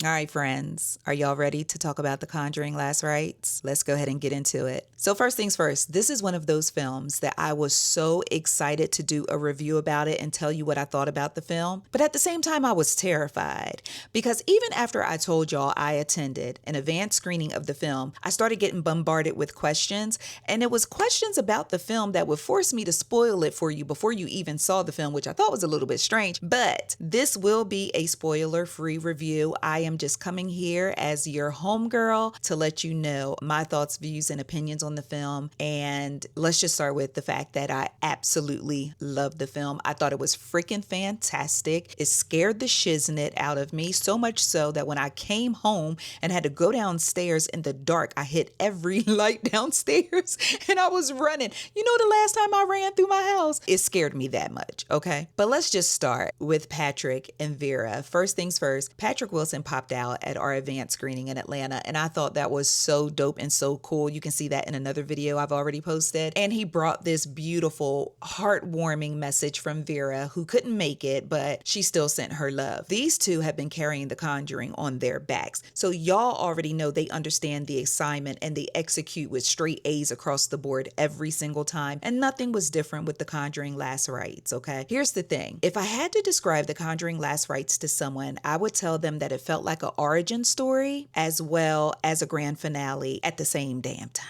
All right, friends, are y'all ready to talk about The Conjuring Last Rites? Let's go ahead and get into it. So, first things first, this is one of those films that I was so excited to do a review about it and tell you what I thought about the film. But at the same time, I was terrified because even after I told y'all I attended an advanced screening of the film, I started getting bombarded with questions. And it was questions about the film that would force me to spoil it for you before you even saw the film, which I thought was a little bit strange. But this will be a spoiler-free review. I am just coming here as your homegirl to let you know my thoughts, views, and opinions on the film. And let's just start with the fact that I absolutely loved the film. I thought it was freaking fantastic. It scared the shiznit out of me, so much so that when I came home and had to go downstairs in the dark, I hit every light downstairs and I was running. You know, the last time I ran through my house, it scared me that much, okay? But let's just start with Patrick and Vera. First things first, Patrick Wilson popped out at our advanced screening in Atlanta, and I thought that was so dope and so cool. You can see that in another video I've already posted. And he brought this beautiful, heartwarming message from Vera, who couldn't make it, but she still sent her love. These two have been carrying The Conjuring on their backs, so y'all already know they understand the assignment and they execute with straight A's across the board every single time, and nothing was different with The Conjuring Last Rites, okay? Here's the thing. If I had to describe The Conjuring Last Rites to someone, I would tell them that it felt like an origin story as well as a grand finale at the same damn time.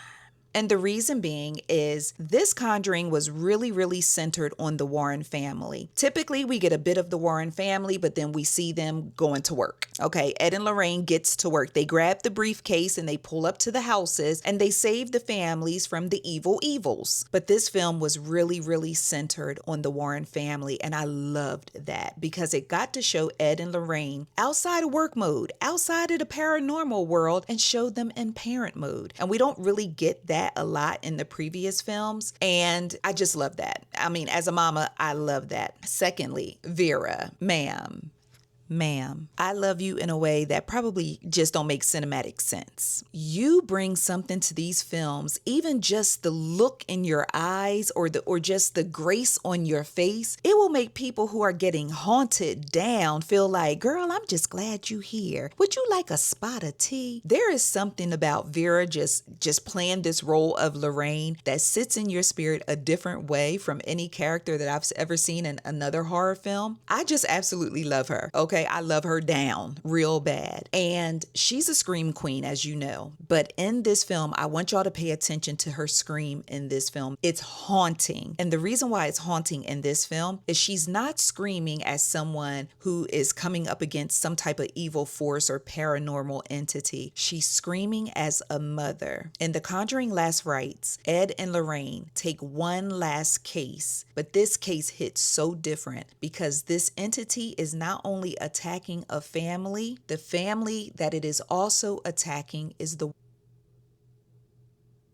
And the reason being is this Conjuring was really centered on the Warren family. Typically, we get a bit of the Warren family, but then we see them going to work. Okay, Ed and Lorraine gets to work. They grab the briefcase and they pull up to the houses and they save the families from the evils. But this film was really centered on the Warren family, and I loved that because it got to show Ed and Lorraine outside of work mode, outside of the paranormal world, and showed them in parent mode. And we don't really get that a lot in the previous films, and I just love that. I mean, as a mama, I love that. Secondly, Vera, ma'am, I love you in a way that probably just don't make cinematic sense. You bring something to these films, even just the look in your eyes or just the grace on your face, it will make people who are getting haunted down feel like, girl, I'm just glad you here. Would you like a spot of tea? There is something about Vera just playing this role of Lorraine that sits in your spirit a different way from any character that I've ever seen in another horror film. I just absolutely love her. Okay, I love her down real bad. And she's a scream queen, as you know. But in this film, I want y'all to pay attention to her scream in this film. It's haunting. And the reason why it's haunting in this film is she's not screaming as someone who is coming up against some type of evil force or paranormal entity. She's screaming as a mother. In The Conjuring Last Rites, Ed and Lorraine take one last case, but this case hits so different because this entity is not only attacking a family, the family that it is also attacking is the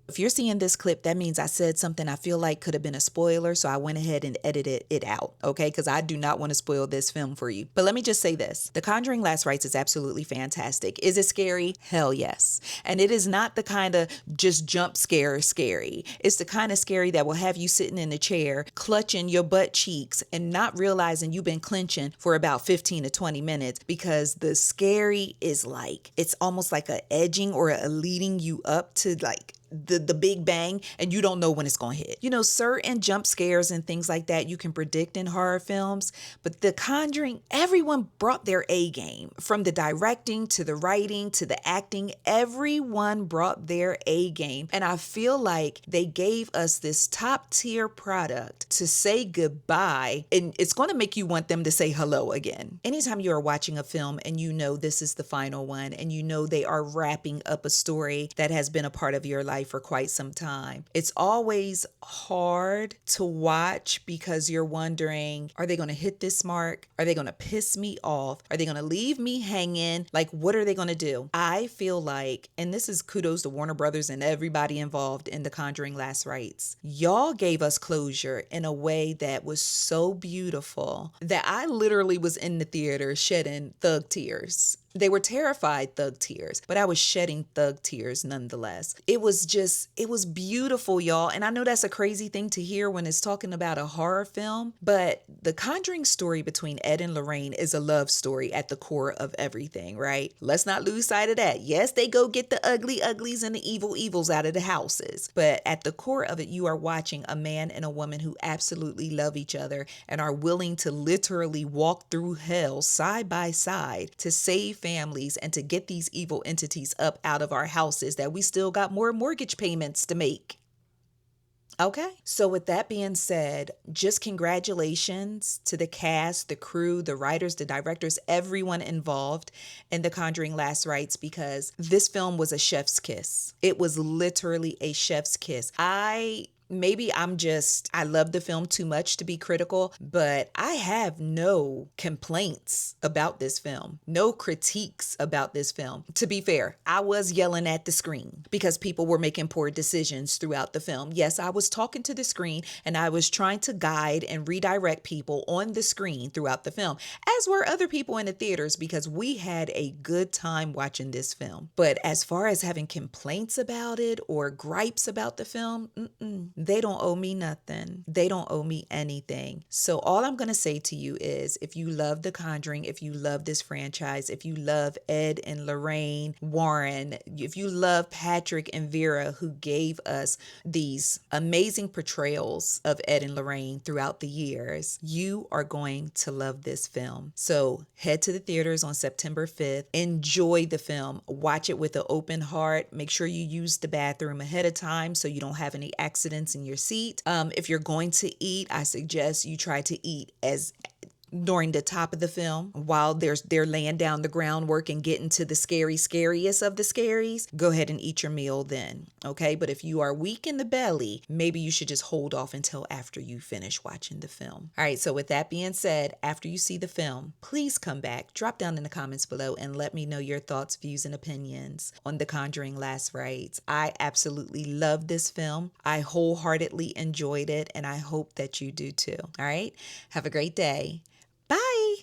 If you're seeing this clip, that means I said something I feel like could have been a spoiler, so I went ahead and edited it out, okay? Because I do not want to spoil this film for you. But let me just say this. The Conjuring Last Rites is absolutely fantastic. Is it scary? Hell yes. And it is not the kind of just jump scare scary. It's the kind of scary that will have you sitting in a chair, clutching your butt cheeks and not realizing you've been clenching for about 15 to 20 minutes because the scary is like, it's almost like a edging or a leading you up to like the big bang, and you don't know when it's going to hit. You know, certain jump scares and things like that you can predict in horror films, but The Conjuring, everyone brought their A game. From the directing to the writing to the acting, everyone brought their A game. And I feel like they gave us this top tier product to say goodbye, and it's going to make you want them to say hello again. Anytime you are watching a film and you know this is the final one and you know they are wrapping up a story that has been a part of your life for quite some time, it's always hard to watch because you're wondering, are they going to hit this mark? Are they going to piss me off? Are they going to leave me hanging? Like, what are they going to do? I feel like, and this is kudos to Warner Brothers and everybody involved in The Conjuring Last Rites, y'all gave us closure in a way that was so beautiful that I literally was in the theater shedding thug tears. They were terrified thug tears, but I was shedding thug tears nonetheless. It was beautiful, y'all. And I know that's a crazy thing to hear when it's talking about a horror film, but the Conjuring story between Ed and Lorraine is a love story at the core of everything, right? Let's not lose sight of that. Yes, they go get the ugly uglies and the evil evils out of the houses, but at the core of it, you are watching a man and a woman who absolutely love each other and are willing to literally walk through hell side by side to save families and to get these evil entities up out of our houses that we still got more mortgage payments to make. Okay. So, with that being said, just congratulations to the cast, the crew, the writers, the directors, everyone involved in The Conjuring Last Rites, because this film was a chef's kiss. It was literally a chef's kiss. I love the film too much to be critical, but I have no complaints about this film, no critiques about this film. To be fair, I was yelling at the screen because people were making poor decisions throughout the film. Yes, I was talking to the screen and I was trying to guide and redirect people on the screen throughout the film, as were other people in the theaters, because we had a good time watching this film. But as far as having complaints about it or gripes about the film, they don't owe me nothing. They don't owe me anything. So all I'm going to say to you is, if you love The Conjuring, if you love this franchise, if you love Ed and Lorraine Warren, if you love Patrick and Vera, who gave us these amazing portrayals of Ed and Lorraine throughout the years, you are going to love this film. So head to the theaters on September 5th. Enjoy the film. Watch it with an open heart. Make sure you use the bathroom ahead of time so you don't have any accidents in your seat. If you're going to eat, I suggest you try to eat as during the top of the film while they're laying down the groundwork and getting to the scariest of the scaries. Go ahead and eat your meal then, okay? But if you are weak in the belly, maybe you should just hold off until after you finish watching the film. All right, so with that being said, after you see the film, please come back, drop down in the comments below and let me know your thoughts, views, and opinions on The Conjuring Last Rites. I absolutely love this film. I wholeheartedly enjoyed it, and I hope that you do too. All right, have a great day. Bye.